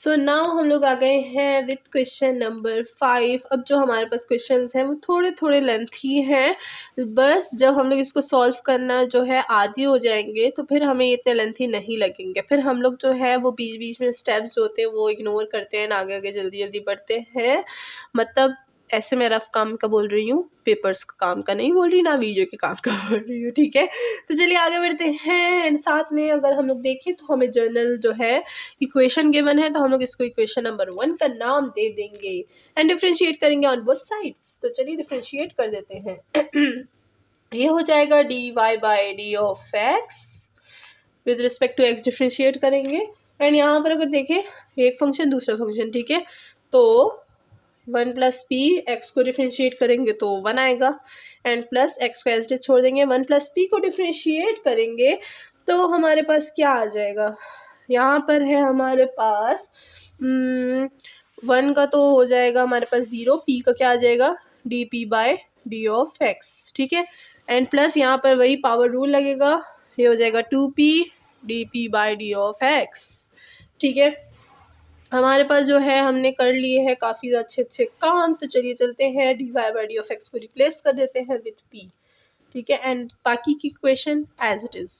So now हम लोग आ गए हैं विथ क्वेश्चन नंबर 5। अब जो हमारे पास क्वेश्चंस हैं वो थोड़े थोड़े लेंथी हैं, बस जब हम लोग इसको सॉल्व करना जो है आदी हो जाएंगे तो फिर हमें इतने लेंथी नहीं लगेंगे। फिर हम लोग जो है वो बीच बीच में स्टेप्स जो होते हैं वो इग्नोर करते हैं, आगे आगे जल्दी जल्दी बढ़ते हैं। मतलब ऐसे मैं रफ काम का बोल रही हूँ, पेपर्स का काम का नहीं बोल रही, ना वीडियो के काम का बोल रही हूँ, ठीक है। तो चलिए आगे बढ़ते हैं। एंड साथ में अगर हम लोग देखें तो हमें जर्नल जो है इक्वेशन गिवन है तो हम लोग इसको इक्वेशन नंबर 1 का नाम दे देंगे एंड डिफ्रेंशिएट करेंगे ऑन बोथ साइड्स। तो चलिए डिफ्रेंशिएट कर देते हैं। ये हो जाएगा dy by d of x with respect to x differentiate करेंगे। एंड यहाँ पर अगर देखें एक फंक्शन दूसरा फंक्शन, ठीक है, तो 1 प्लस पी, एक्स को डिफ्रेंशिएट करेंगे तो 1 आएगा एंड प्लस एक्स को एज इट इज छोड़ देंगे, 1 प्लस पी को डिफ्रेंशिएट करेंगे तो हमारे पास क्या आ जाएगा। यहाँ पर है हमारे पास 1 का तो हो जाएगा हमारे पास 0, पी का क्या आ जाएगा d p by d of x, ठीक है। एंड प्लस यहाँ पर वही पावर रूल लगेगा, ये हो जाएगा 2p d p by d of x, ठीक है। हमारे पास जो है हमने कर लिए हैं काफ़ी अच्छे अच्छे काम। तो चलिए चलते हैं, d y by d of x को रिप्लेस कर देते हैं विथ पी, ठीक है, एंड बाकी की इक्वेशन एज इट इज़।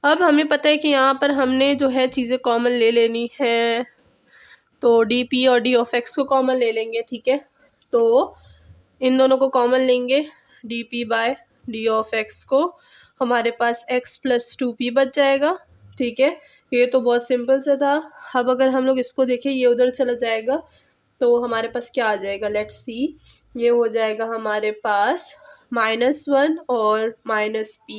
अब हमें पता है कि यहाँ पर हमने जो है चीज़ें कॉमन ले लेनी है, तो डी पी और डी ऑफ एक्स को कॉमन ले लेंगे, ठीक है। तो इन दोनों को कॉमन लेंगे, d p by d of x को, हमारे पास एक्स प्लस 2p बच जाएगा, ठीक है। ये तो बहुत सिंपल सा था। अब अगर हम लोग इसको देखें ये उधर चला जाएगा तो हमारे पास क्या आ जाएगा, लेट्स सी। ये हो जाएगा हमारे पास -1 और -p,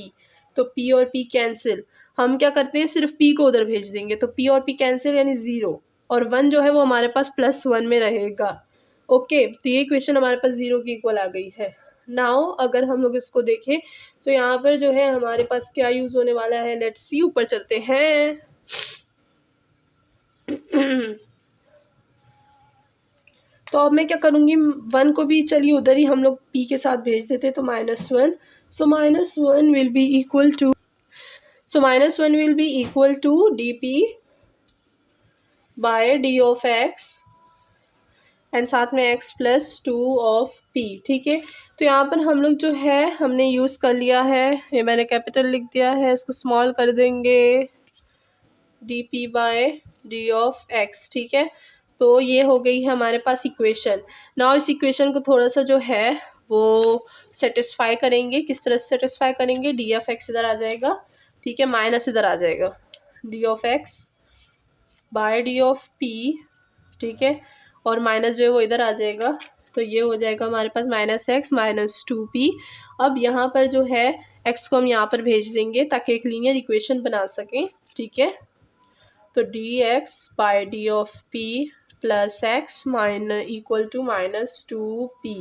तो p और p कैंसिल। हम क्या करते हैं सिर्फ p को उधर भेज देंगे तो p और p कैंसिल यानी 0, और 1 जो है वो हमारे पास +1 में रहेगा। ओके, तो ये इक्वेशन हमारे पास 0 की इक्वल आ गई है। नाउ अगर हम लोग इसको देखें तो यहाँ पर जो है हमारे पास क्या यूज़ होने वाला है, लेट्स सी, ऊपर चलते हैं। तो अब मैं क्या करूँगी, 1 को भी चलिए उधर ही हम लोग p के साथ भेज देते, तो -1, so -1 will be equal to, -1 will be equal to d p by d of x and साथ में x प्लस 2 ऑफ p, ठीक है। तो यहाँ पर हम लोग जो है हमने यूज़ कर लिया है, ये मैंने कैपिटल लिख दिया है, इसको स्मॉल कर देंगे, d p by d of x, ठीक है। तो ये हो गई है हमारे पास इक्वेशन। नाउ इस इक्वेशन को थोड़ा सा जो है वो सेटिस्फाई करेंगे। किस तरह से सेटिस्फाई करेंगे, डी ऑफ एक्स इधर आ जाएगा, ठीक है, माइनस इधर आ जाएगा, d of x by d of p, ठीक है, और माइनस जो है वो इधर आ जाएगा, तो ये हो जाएगा हमारे पास -x माइनस 2p। अब यहाँ पर जो है x को हम यहाँ पर भेज देंगे ताकि एक लीनियर इक्वेशन बना सकें, ठीक है। तो dx by d of p plus x equal to -2p,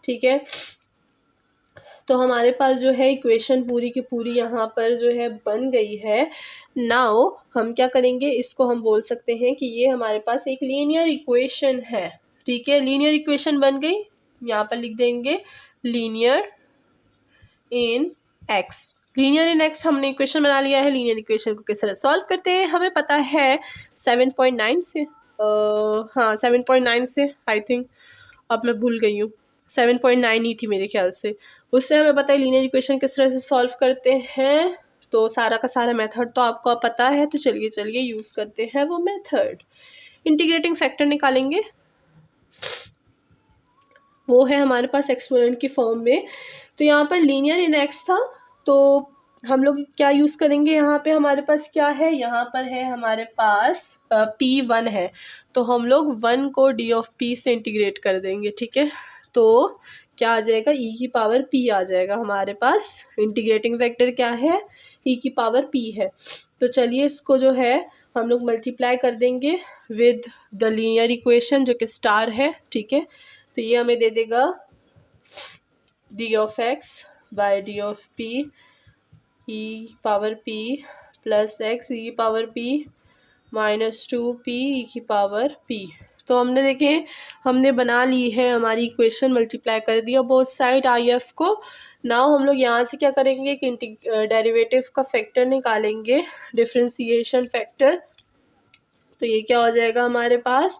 ठीक है। तो हमारे पास जो है इक्वेशन पूरी की पूरी यहाँ पर जो है बन गई है। नाउ हम क्या करेंगे, इसको हम बोल सकते हैं कि ये हमारे पास एक लीनियर इक्वेशन है, ठीक है। लीनियर इक्वेशन बन गई, यहाँ पर लिख देंगे लीनियर इन एक्स। लीनियर इन एक्स हमने इक्वेशन बना लिया है। लीनियर इक्वेशन को किस तरह सॉल्व करते हैं हमें पता है 7.9 से, हाँ 7.9 से, आई थिंक, अब मैं भूल गई हूँ, 7.9 ही थी मेरे ख्याल से। उससे हमें पता है लीनियर इक्वेशन किस तरह से सॉल्व करते हैं, तो सारा का सारा मेथड तो आपको पता है, तो चलिए यूज़ करते हैं वो मेथड। इंटीग्रेटिंग फैक्टर निकालेंगे, वो है हमारे पास एक्सपोनेंट की फॉर्म में। तो यहाँ पर लीनियर इन एक्स था, तो हम लोग क्या यूज़ करेंगे, यहाँ पे हमारे पास क्या है, यहाँ पर है हमारे पास p1 है, तो हम लोग 1 को d ऑफ p से इंटीग्रेट कर देंगे, ठीक है। तो क्या आ जाएगा, e की पावर p आ जाएगा हमारे पास। इंटीग्रेटिंग फैक्टर क्या है, e की पावर p है। तो चलिए इसको जो है हम लोग मल्टीप्लाई कर देंगे विद द लीनियर इक्वेशन जो कि स्टार है, ठीक है। तो ये हमें दे देगा d of x by d of p e power p plus x e power p -2p e की पावर p, तो हमने देखें हमने बना ली है हमारी इक्वेशन, मल्टीप्लाई कर दिया बोथ साइड आई एफ को। नाउ हम लोग यहाँ से क्या करेंगे कि डेरिवेटिव का फैक्टर निकालेंगे, डिफरेंशिएशन फैक्टर। तो ये क्या हो जाएगा हमारे पास,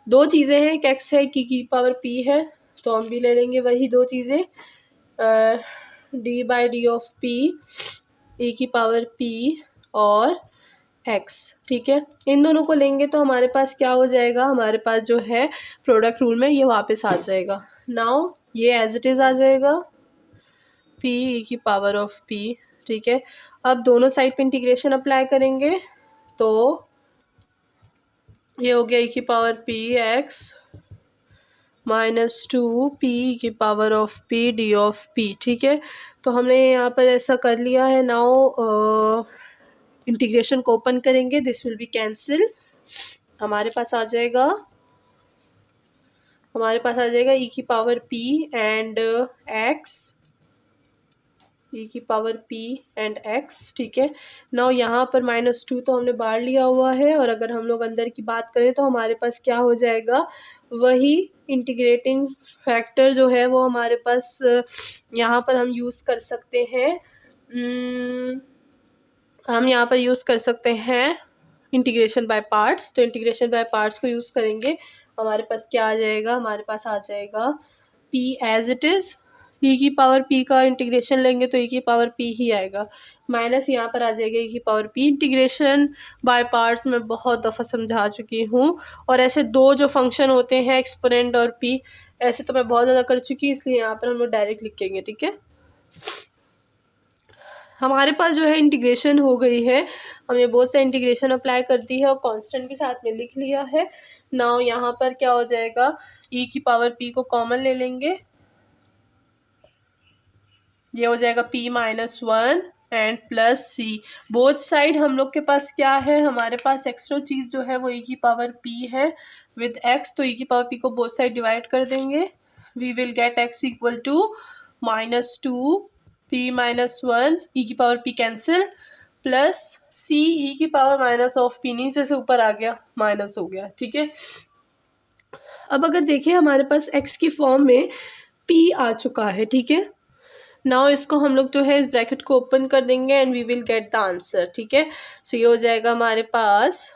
दो चीज़ें हैं, एक एक्स है एक की पावर पी है, तो हम भी ले लेंगे वही दो चीज़ें, D by d of P A की पावर पी और एक्स। ठीक है, इन दोनों को लेंगे तो हमारे पास क्या हो जाएगा, हमारे पास जो है प्रोडक्ट रूल में ये वापस आ जाएगा। नाउ ये एज इट इज़ आ जाएगा पी ई की पावर ऑफ पी। ठीक है, अब दोनों साइड पे इंटीग्रेशन अप्लाई करेंगे तो ये हो गया ई की power p x minus 2 p की power of p d of p. ठीक है, तो हमने यहाँ पर ऐसा कर लिया है। नाउ इंटीग्रेशन को ओपन करेंगे, दिस विल बी कैंसिल, हमारे पास आ जाएगा ई की पावर पी एंड एक्स, ई की पावर पी एंड एक्स। ठीक है, नाउ यहाँ पर -2 तो हमने बाहर लिया हुआ है, और अगर हम लोग अंदर की बात करें तो हमारे पास क्या हो जाएगा, वही इंटीग्रेटिंग फैक्टर जो है वो हमारे पास यहाँ पर हम यूज़ कर सकते हैं। हम यहाँ पर यूज़ कर सकते हैं इंटीग्रेशन बाय पार्ट्स। तो इंटीग्रेशन बाय पार्ट्स को यूज़ करेंगे, हमारे पास क्या आ जाएगा, हमारे पास आ जाएगा p एज इट इज़, ई की पावर p का इंटीग्रेशन लेंगे तो ई की पावर p ही आएगा, माइनस यहाँ पर आ जाएगा ई की power p। Integration by parts मैं बहुत दफ़ा समझा चुकी हूँ, और ऐसे दो जो फंक्शन होते हैं एक्सपोनेंट और p, ऐसे तो मैं बहुत ज़्यादा कर चुकी, इसलिए यहाँ पर हम लोग डायरेक्ट लिखेंगे। ठीक है, हमारे पास जो है इंटीग्रेशन हो गई है, हमने बहुत सा इंटीग्रेशन अप्लाई कर दी है और कांस्टेंट के साथ में लिख लिया है। नाउ यहाँ पर क्या हो जाएगा, ई की पावर पी को कॉमन ले लेंगे, ये हो जाएगा p-1 and plus c. Both side हम लोग के पास क्या है, हमारे पास एक्स्ट्रा चीज़ जो है वो ई की पावर p है विद x, तो ई की पावर p को बोथ साइड डिवाइड कर देंगे, we will get x equal to -2 p-1 e की power p cancel plus c e की पावर माइनस ऑफ p, नीचे से ऊपर आ गया माइनस हो गया। ठीक है, अब अगर देखिए हमारे पास x की फॉर्म में p आ चुका है। ठीक है, नाउ इसको हम लोग जो है इस ब्रैकेट को ओपन कर देंगे and we will get the answer. ठीक है, सो ये हो जाएगा हमारे पास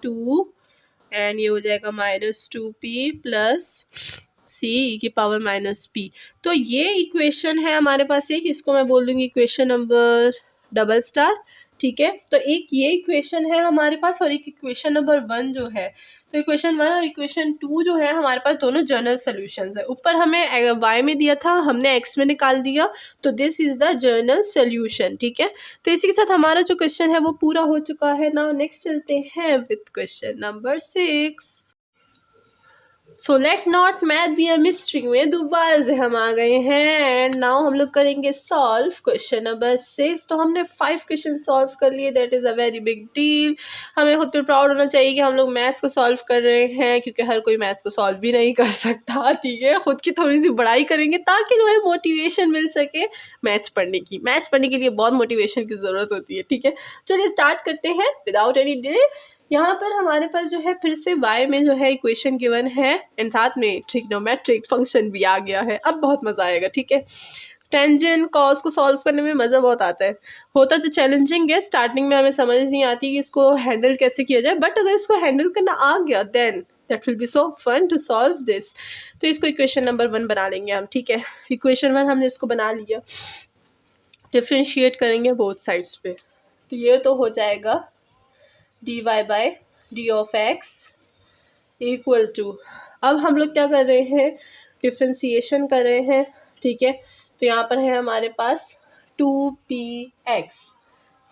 2 एंड ये हो जाएगा -2p प्लस सी ई की पावर -p। तो ये इक्वेशन है हमारे पास एक, इसको मैं बोल दूँगी इक्वेशन नंबर डबल स्टार। ठीक है, तो एक ये इक्वेशन है हमारे पास और एक इक्वेशन नंबर 1 जो है, तो इक्वेशन 1 और इक्वेशन 2 जो है हमारे पास दोनों जनरल सॉल्यूशंस है। ऊपर हमें y में दिया था, हमने x में निकाल दिया, तो this is the general solution. ठीक है, तो इसी के साथ हमारा जो क्वेश्चन है वो पूरा हो चुका है। नाउ नेक्स्ट चलते हैं with question number 6। So let not math be a mystery में दोबारा से हम आ गए हैं एंड नाउ हम लोग करेंगे सॉल्व क्वेश्चन नंबर 6। तो हमने 5 क्वेश्चन सॉल्व कर लिए, that is a very big deal. हमें खुद पर प्राउड होना चाहिए कि हम लोग मैथ्स को सॉल्व कर रहे हैं, क्योंकि हर कोई मैथ्स को सॉल्व भी नहीं कर सकता। ठीक है, खुद की थोड़ी सी बड़ाई करेंगे ताकि जो है मोटिवेशन मिल सके मैथ्स पढ़ने की। मैथ्स पढ़ने के लिए बहुत मोटिवेशन की ज़रूरत होती है। ठीक है, चलिए स्टार्ट करते हैं विदाउट एनी डिले। यहाँ पर हमारे पास जो है फिर से y में जो है इक्वेशन गिवन है एंड साथ में ट्रिग्नोमेट्रिक फंक्शन भी आ गया है। अब बहुत मज़ा आएगा। ठीक है, टेंजेंट कॉस को सॉल्व करने में मज़ा बहुत आता है, होता तो चैलेंजिंग है, स्टार्टिंग में हमें समझ नहीं आती कि इसको हैंडल कैसे किया जाए, बट अगर इसको हैंडल करना आ गया then that will be so fun to solve this. तो इसको इक्वेशन नंबर 1 बना लेंगे हम। ठीक है, इक्वेशन 1 हमने इसको बना लिया, डिफ्रेंशिएट करेंगे बोथ साइड्स पे, तो ये तो हो जाएगा dy by d of x equal to, अब हम लोग क्या कर रहे हैं, डिफ्रेंसिएशन कर रहे हैं। ठीक है, तो यहाँ पर है हमारे पास 2px।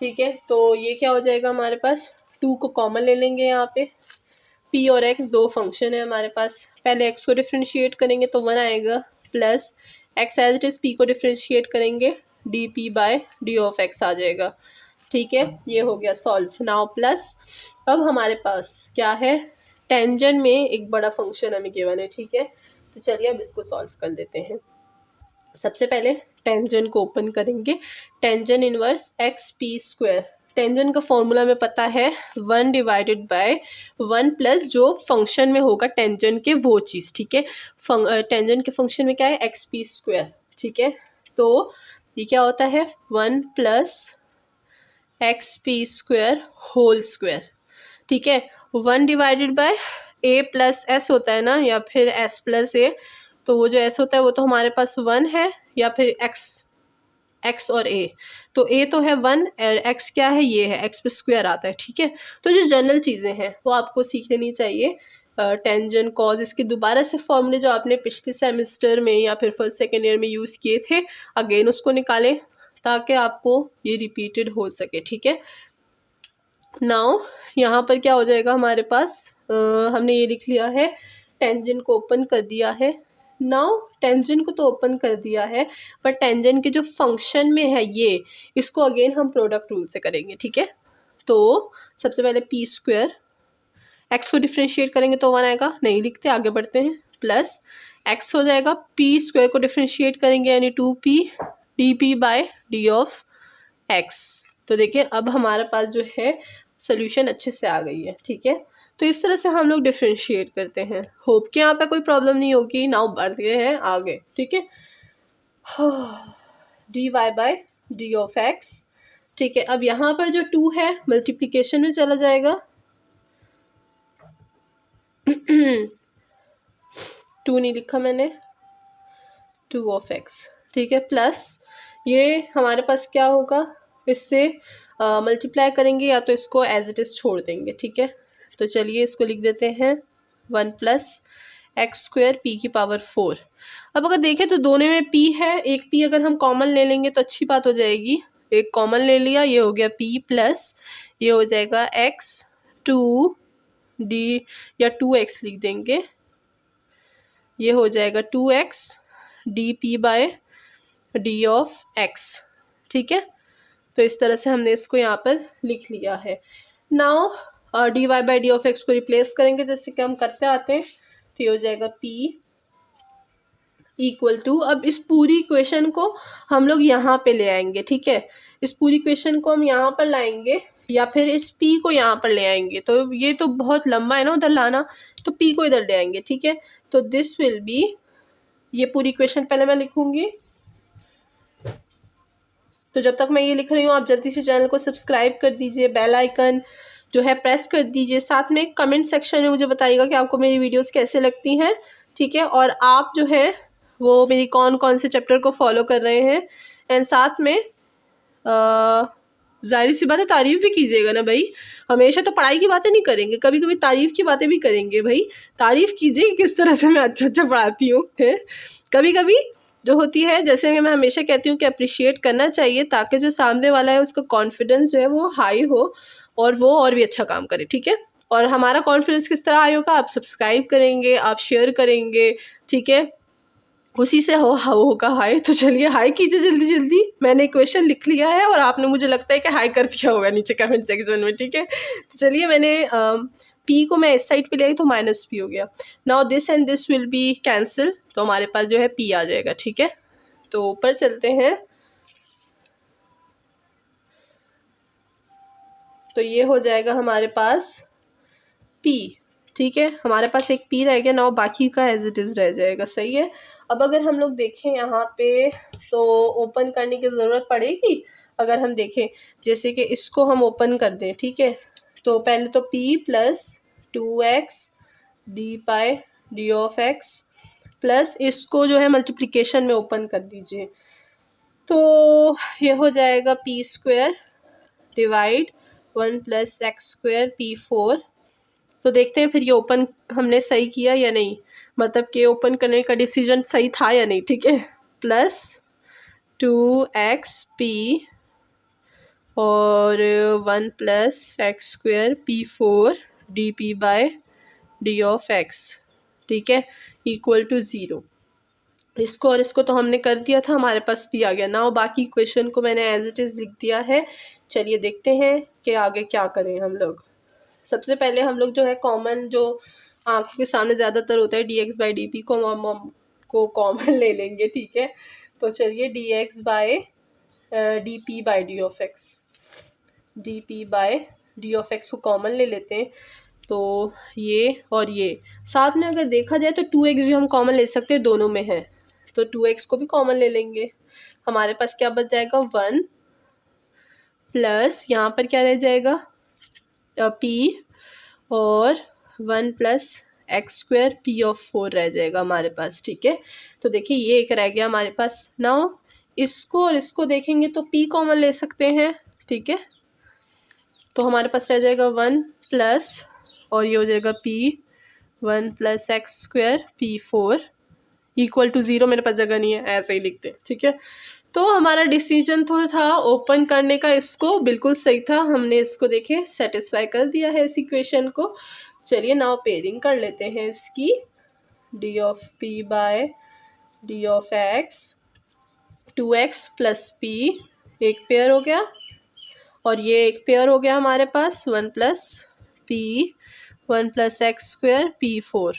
ठीक है, तो ये क्या हो जाएगा हमारे पास, 2 को कॉमन ले लेंगे, यहाँ पे p और x दो फंक्शन है हमारे पास। पहले x को डिफ्रेंशिएट करेंगे तो 1 आएगा, plus x as it is p को डिफ्रेंशिएट करेंगे dp by d of x आ जाएगा। ठीक है, ये हो गया सॉल्व। नाउ प्लस अब हमारे पास क्या है, टेंजेंट में एक बड़ा फंक्शन हमें गिवन है। ठीक है, तो चलिए अब इसको सॉल्व कर लेते हैं। सबसे पहले टेंजेंट को ओपन करेंगे, tangent inverse x p square. Tangent का फॉर्मूला में पता है 1 डिवाइडेड बाय 1 प्लस जो फंक्शन में होगा टेंजेंट के वो चीज़, ठीक है। टेंजेंट के फंक्शन में क्या है, एक्स पी स्क्वायर, ठीक है। तो ये क्या होता है 1 plus x p square whole square, ठीक है। 1 divided by a plus s होता है ना, या फिर एस प्लस ए, तो वो जो एस होता है वो तो हमारे पास 1 है, या फिर एक्स और ए, तो ए तो है 1 और एक्स क्या है, ये है, एक्स पे स्क्वायर आता है, ठीक है। तो जो जनरल चीज़ें हैं वो आपको सीख लेनी चाहिए। टेंजेंट कॉज, इसके दोबारा से फॉर्मूले जो आपने पिछले सेमेस्टर में या फिर फर्स्ट सेकेंड ईयर में यूज़ किए थे, अगेन उसको निकालें ताकि आपको ये रिपीटेड हो सके, ठीक है। नाउ यहाँ पर क्या हो जाएगा हमारे पास, हमने ये लिख लिया है, टेंजेंट को ओपन कर दिया है। नाउ टेंजेंट को तो ओपन कर दिया है, पर टेंजेंट के जो फंक्शन में है ये, इसको अगेन हम प्रोडक्ट रूल से करेंगे, ठीक है। तो सबसे पहले पी स्क्वायर, एक्स को डिफ्रेंशिएट करेंगे तो 1 आएगा, नहीं लिखते, आगे बढ़ते हैं, प्लस एक्स हो जाएगा, पी स्क्वायर को डिफ्रेंशिएट करेंगे यानी 2p d p by d of x. तो देखिए अब हमारे पास जो है सोल्यूशन अच्छे से आ गई है, ठीक है। तो इस तरह से हम लोग डिफ्रेंशिएट करते हैं। होप कि यहाँ पे कोई प्रॉब्लम नहीं होगी। नाउ बढ़ते हैं आगे, ठीक है। D y by d of x, ठीक है। अब यहाँ पर जो 2 है मल्टीप्लिकेशन में चला जाएगा 2 नहीं लिखा मैंने, 2 ऑफ एक्स, ठीक है, प्लस ये हमारे पास क्या होगा, इससे मल्टीप्लाई करेंगे या तो इसको एज इट इज़ छोड़ देंगे, ठीक है। तो चलिए इसको लिख देते हैं 1 प्लस एक्स स्क्वायर पी की पावर 4। अब अगर देखें तो दोनों में पी है, एक पी अगर हम कॉमन ले लेंगे तो अच्छी बात हो जाएगी, एक कॉमन ले लिया, ये हो गया पी प्लस ये हो जाएगा एक्स 2 डी या 2x लिख देंगे, ये हो जाएगा 2x d p by d of x, ठीक है। तो इस तरह से हमने इसको यहाँ पर लिख लिया है। Now d y by d of x को रिप्लेस करेंगे जैसे कि हम करते आते हैं, तो ये हो जाएगा p इक्वल टू, अब इस पूरी इक्वेशन को हम लोग यहाँ पे ले आएंगे, ठीक है। इस पूरी इक्वेशन को हम यहाँ पर लाएंगे या फिर इस p को यहाँ पर ले आएंगे, तो ये तो बहुत लंबा है ना उधर लाना, तो p को इधर ले आएंगे, ठीक है। तो दिस विल बी, ये पूरी इक्वेशन पहले मैं लिखूंगी। तो जब तक मैं ये लिख रही हूँ आप जल्दी से चैनल को सब्सक्राइब कर दीजिए, बेल आइकन जो है प्रेस कर दीजिए, साथ में कमेंट सेक्शन में मुझे बताइएगा कि आपको मेरी वीडियोस कैसे लगती हैं, ठीक है। और आप जो है वो मेरी कौन कौन से चैप्टर को फॉलो कर रहे हैं, एंड साथ में जाहिर सी बात है तारीफ़ भी कीजिएगा ना भाई, हमेशा तो पढ़ाई की बातें नहीं करेंगे, कभी कभी तारीफ़ की बातें भी करेंगे भाई। तारीफ़ कीजिए किस तरह से मैं अच्छा पढ़ाती हूँ, है कभी कभी जो होती है, जैसे कि मैं हमेशा कहती हूँ कि अप्रिशिएट करना चाहिए ताकि जो सामने वाला है उसका कॉन्फिडेंस जो है वो हाई हो और वो और भी अच्छा काम करे, ठीक है। और हमारा कॉन्फिडेंस किस तरह हाई होगा, आप सब्सक्राइब करेंगे, आप शेयर करेंगे, ठीक है, उसी से होगा हाई। तो चलिए हाई कीजिए जल्दी जल्दी, मैंने क्वेश्चन लिख लिया है और आपने मुझे लगता है कि हाई कर दिया होगा नीचे कमेंट सेक्शन में, ठीक है। तो चलिए मैंने p को मैं इस साइड पे ले आई तो माइनस p हो गया। Now this and this will be cancel, तो हमारे पास जो है p आ जाएगा, ठीक है। तो ऊपर चलते हैं, तो ये हो जाएगा हमारे पास p, ठीक है। हमारे पास एक p रह गया, नाउ बाकी का एज इट इज़ रह जाएगा, सही है। अब अगर हम लोग देखें यहाँ पे तो ओपन करने की ज़रूरत पड़ेगी। अगर हम देखें जैसे कि इसको हम ओपन कर दें, ठीक है, तो पहले तो p plus 2x D pi D of x plus इसको जो है मल्टीप्लिकेशन में ओपन कर दीजिए, तो ये हो जाएगा p square divide 1 plus x square p4। तो देखते हैं फिर ये ओपन हमने सही किया या नहीं, मतलब कि ओपन करने का डिसीजन सही था या नहीं, ठीक है। प्लस 2xp और 1 plus x square p4 d p by d of x, ठीक है, इक्वल टू 0। इसको और इसको तो हमने कर दिया था, हमारे पास p आ गया। नाउ बाकी क्वेश्चन को मैंने एज इट इज़ लिख दिया है। चलिए देखते हैं कि आगे क्या करें हम लोग। सबसे पहले हम लोग जो है कॉमन जो आंखों के सामने ज़्यादातर होता है dx बाई डी पी को कॉमन ले लेंगे, ठीक है। तो चलिए dx by d p by d of x, d p by d of x को कॉमन ले लेते हैं, तो ये और ये साथ में अगर देखा जाए तो 2x भी हम कॉमन ले सकते हैं, दोनों में है, तो 2x को भी कॉमन ले लेंगे। हमारे पास क्या बच जाएगा 1 प्लस यहाँ पर क्या रह जाएगा p और 1 plus x square P of 4 रह जाएगा हमारे पास। ठीक है, तो देखिए ये एक रह गया हमारे पास। नाउ इसको और इसको देखेंगे तो p कॉमन ले सकते हैं। ठीक है, तो हमारे पास रह जाएगा 1 प्लस और ये हो जाएगा p 1 plus x square p4 equal to 0। मेरे पास जगह नहीं है, ऐसे ही लिखते हैं। ठीक है, तो हमारा डिसीजन तो था ओपन करने का, इसको बिल्कुल सही था, हमने इसको देखे सेटिस्फाई कर दिया है इस इक्वेशन को। चलिए नाउ पेयरिंग कर लेते हैं इसकी, d of p by d of x, 2x plus p एक पेयर हो गया और ये एक पेयर हो गया हमारे पास 1 plus p 1 plus x square p4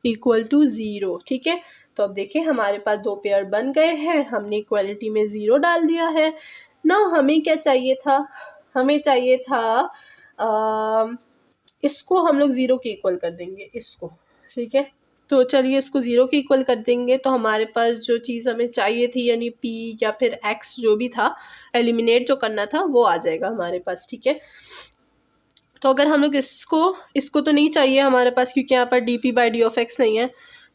equal to 0। ठीक है, तो अब देखिए हमारे पास दो पेयर बन गए हैं, हमने इक्वालिटी में 0 डाल दिया है। ना हमें क्या चाहिए था, हमें चाहिए था इसको हम लोग 0 के इक्वल कर देंगे इसको। ठीक है, तो चलिए इसको 0 के इक्वल कर देंगे, तो हमारे पास जो चीज़ हमें चाहिए थी यानी p या फिर x जो भी था एलिमिनेट जो करना था वो आ जाएगा हमारे पास। ठीक है, तो अगर हम लोग इसको तो नहीं चाहिए हमारे पास क्योंकि यहाँ पर D p by d of x नहीं है।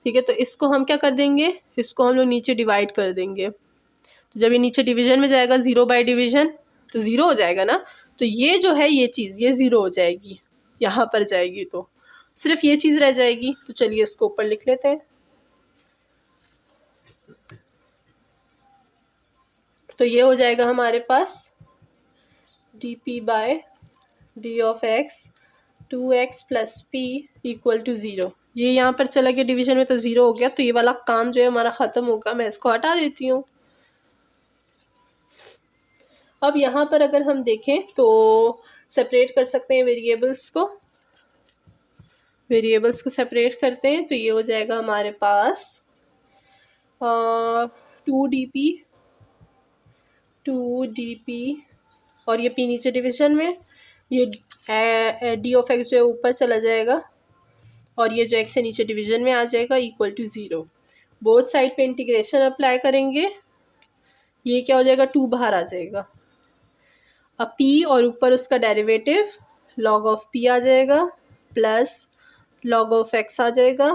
ठीक है, तो इसको हम क्या कर देंगे, इसको हम लोग नीचे डिवाइड कर देंगे। तो जब ये नीचे डिवीजन में जाएगा 0 बाई डिवीजन तो 0 हो जाएगा ना, तो ये जो है ये चीज़ ये 0 हो जाएगी, यहाँ पर जाएगी तो सिर्फ ये चीज़ रह जाएगी। तो चलिए इसको ऊपर लिख लेते हैं। तो ये हो जाएगा हमारे पास d p by d of x 2x plus p equal to 0। ये यहाँ पर चला गया डिवीजन में तो 0 हो गया, तो ये वाला काम जो है हमारा ख़त्म होगा। मैं इसको हटा देती हूँ। अब यहाँ पर अगर हम देखें तो सेपरेट कर सकते हैं वेरिएबल्स को सेपरेट करते हैं, तो ये हो जाएगा हमारे पास 2 डी पी और ये p नीचे डिवीजन में, ये डी ऑफ एक्स जो है ऊपर चला जाएगा और ये जो एक्स है नीचे डिवीजन में आ जाएगा इक्वल टू 0। बोथ साइड पे इंटीग्रेशन अप्लाई करेंगे, ये क्या हो जाएगा 2 बाहर आ जाएगा। अब p और ऊपर उसका डेरिवेटिव log ऑफ p आ जाएगा प्लस log ऑफ x आ जाएगा,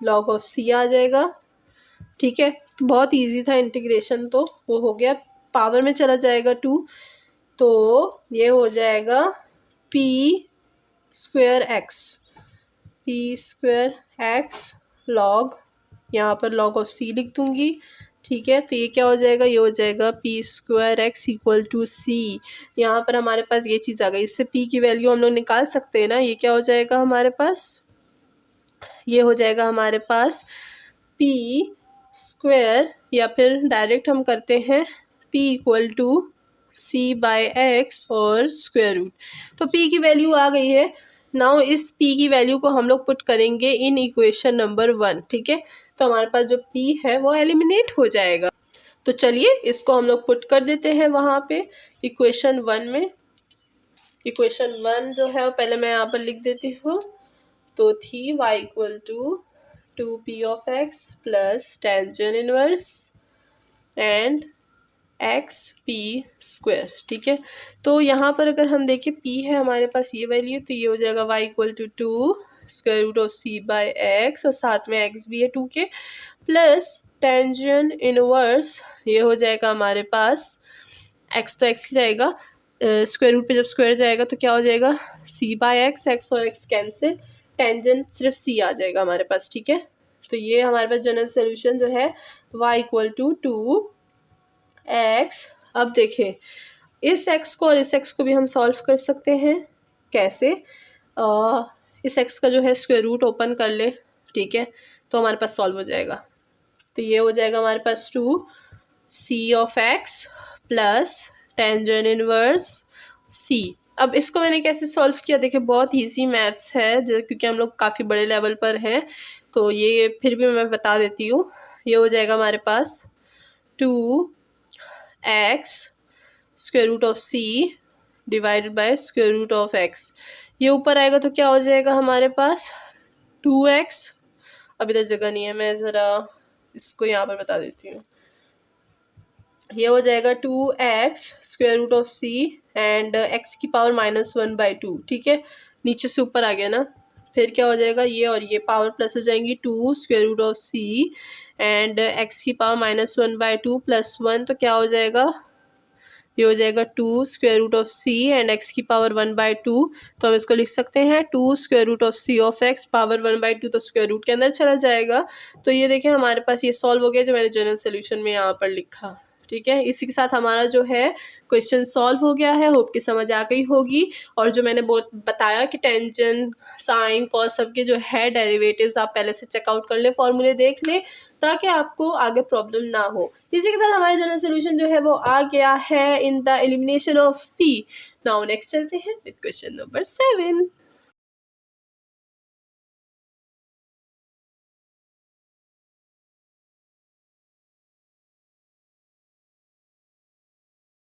log ऑफ c आ जाएगा। ठीक है, तो बहुत इजी था इंटीग्रेशन, तो वो हो गया। पावर में चला जाएगा 2, तो ये हो जाएगा p स्क्वायर एक्स log, यहाँ पर log ऑफ c लिख दूंगी। ठीक है, तो ये क्या हो जाएगा, ये हो जाएगा p square x equal to c। यहाँ पर हमारे पास ये चीज़ आ गई, इससे p की वैल्यू हम लोग निकाल सकते हैं ना। ये क्या हो जाएगा हमारे पास, ये हो जाएगा हमारे पास p स्क्वायर, या फिर डायरेक्ट हम करते हैं p equal to c by x और स्क्वायर रूट। तो p की वैल्यू आ गई है। नाउ इस p की वैल्यू को हम लोग पुट करेंगे इन इक्वेशन नंबर 1। ठीक है, तो हमारे पास जो p है वो एलिमिनेट हो जाएगा। तो चलिए इसको हम लोग पुट कर देते हैं वहाँ पे इक्वेशन 1 में। इक्वेशन 1 जो है पहले मैं यहाँ पर लिख देती हूँ, तो थी y equal to 2p of x plus tangent inverse and x p square. ठीक है, तो यहाँ पर अगर हम देखें p है हमारे पास ये वैल्यू, तो ये हो जाएगा y equal to 2 square root of c by x और साथ में x भी है 2 के, प्लस टेंजेंट इनवर्स ये हो जाएगा हमारे पास x तो x ही रहेगा, स्क्वायर रूट पे जब स्क्वायर जाएगा तो क्या हो जाएगा c बाय एक्स, x और x कैंसिल, टेंजेंट सिर्फ c आ जाएगा हमारे पास। ठीक है, तो ये हमारे पास जनरल सोल्यूशन जो है y इक्वल टू 2x। अब देखें इस x को और इस x को भी हम सॉल्व कर सकते हैं। कैसे, इस x का जो है स्क्वायर रूट ओपन कर ले। ठीक है, तो हमारे पास सॉल्व हो जाएगा। तो ये हो जाएगा हमारे पास 2c of x plus tangent inverse c। अब इसको मैंने कैसे सॉल्व किया, देखिए बहुत इजी मैथ्स है क्योंकि हम लोग काफ़ी बड़े लेवल पर हैं, तो ये फिर भी मैं बता देती हूँ। ये हो जाएगा हमारे पास 2x square root of c divided by square root of x. ये ऊपर आएगा तो क्या हो जाएगा हमारे पास 2x। अब इधर जगह नहीं है, मैं ज़रा इसको यहाँ पर बता देती हूँ। ये हो जाएगा 2x square root of c and x की पावर -1/2। ठीक है, नीचे से ऊपर आ गया ना। फिर क्या हो जाएगा, ये और ये पावर प्लस हो जाएंगी 2 square root of c and x की पावर -1/2 + 1, तो क्या हो जाएगा, ये हो जाएगा 2 square root of c and x की पावर 1/2। तो हम इसको लिख सकते हैं 2 square root of c of x power 1/2, तो स्क्वायर रूट के अंदर चला जाएगा। तो ये देखें हमारे पास ये सॉल्व हो गया जो मैंने जनरल सोल्यूशन में यहाँ पर लिखा। ठीक है, इसी के साथ हमारा जो है क्वेश्चन सॉल्व हो गया है। होप कि समझ आ गई होगी। और जो मैंने बताया कि टेंजेंट साइन कॉस सबके जो है डेरिवेटिव्स आप पहले से चेकआउट कर लें, फॉर्मूले देख लें, ताकि आपको आगे प्रॉब्लम ना हो। इसी के साथ हमारा जनरल सोल्यूशन जो है वो आ गया है in the elimination of p। Now next चलते हैं विद क्वेश्चन नंबर 7।